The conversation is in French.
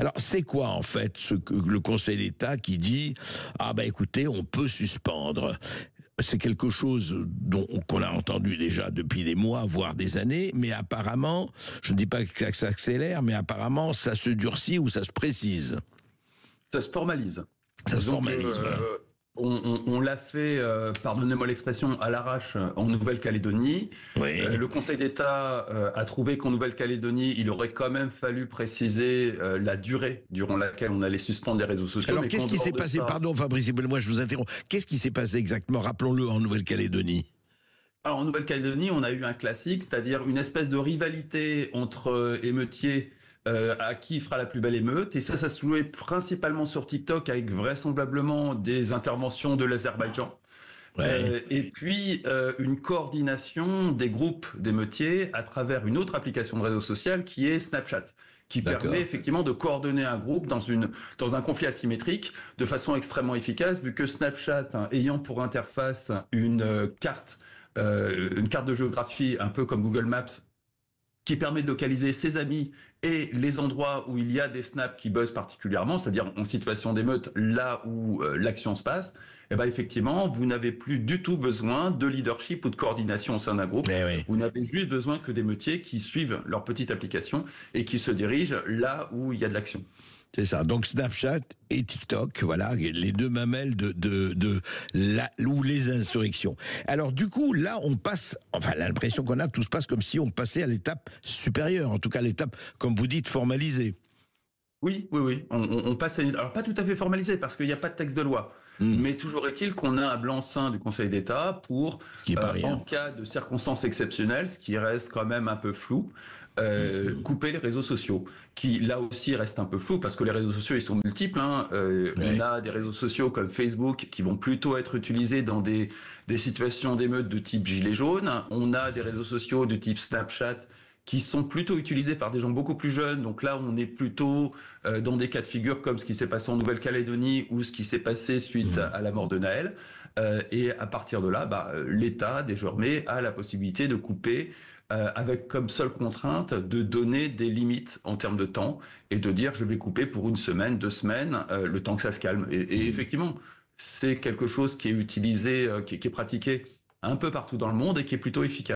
Alors, c'est quoi en fait le Conseil d'État qui dit ah ben écoutez, on peut suspendre. C'est quelque chose qu'on a entendu déjà depuis des mois, voire des années, mais apparemment, je ne dis pas que ça s'accélère, mais apparemment ça se durcit ou ça se précise. Ça se formalise. Ça se Donc, formalise, voilà. on l'a fait, pardonnez-moi l'expression, à l'arrache en Nouvelle-Calédonie. Oui. Le Conseil d'État a trouvé qu'en Nouvelle-Calédonie, il aurait quand même fallu préciser la durée durant laquelle on allait suspendre les réseaux sociaux. Alors, Mais qu'est-ce qui s'est passé? Pardon, Fabrice, moi je vous interromps. Qu'est-ce qui s'est passé exactement? Rappelons-le en Nouvelle-Calédonie. Alors, en Nouvelle-Calédonie, on a eu un classique, c'est-à-dire une espèce de rivalité entre émeutiers à qui fera la plus belle émeute. Et ça se jouait principalement sur TikTok avec vraisemblablement des interventions de l'Azerbaïdjan. Ouais. Et puis une coordination des groupes d'émeutiers à travers une autre application de réseau social qui est Snapchat, qui permet effectivement de coordonner un groupe dans un conflit asymétrique de façon extrêmement efficace, vu que Snapchat, ayant pour interface une carte de géographie un peu comme Google Maps, qui permet de localiser ses amis et les endroits où il y a des snaps qui buzzent particulièrement, c'est-à-dire en situation d'émeute, là où l'action se passe, et ben effectivement, vous n'avez plus du tout besoin de leadership ou de coordination au sein d'un groupe. Oui. Vous n'avez juste besoin que d'émeutiers qui suivent leur petite application et qui se dirigent là où il y a de l'action. C'est ça. Donc Snapchat et TikTok, voilà, les deux mamelles ou les insurrections. Alors du coup, là, on passe, enfin, l'impression qu'on a, tout se passe comme si on passait à l'étape supérieure, en tout cas l'étape, comme vous dites, formalisée. Oui. On passe à alors pas tout à fait formalisé parce qu'il n'y a pas de texte de loi. Mais toujours est-il qu'on a un blanc-seing du Conseil d'État pour, en cas de circonstances exceptionnelles, ce qui reste quand même un peu flou, couper les réseaux sociaux, qui là aussi restent un peu flou parce que les réseaux sociaux ils sont multiples. On a des réseaux sociaux comme Facebook qui vont plutôt être utilisés dans des situations d'émeute de type gilet jaune. On a des réseaux sociaux de type Snapchat qui sont plutôt utilisés par des gens beaucoup plus jeunes. Donc là, on est plutôt dans des cas de figure comme ce qui s'est passé en Nouvelle-Calédonie ou ce qui s'est passé suite à la mort de Naël. Et à partir de là, l'État, désormais, a la possibilité de couper avec comme seule contrainte de donner des limites en termes de temps et de dire je vais couper pour 1 semaine, 2 semaines, le temps que ça se calme. Et effectivement, c'est quelque chose qui est utilisé, qui est pratiqué un peu partout dans le monde et qui est plutôt efficace.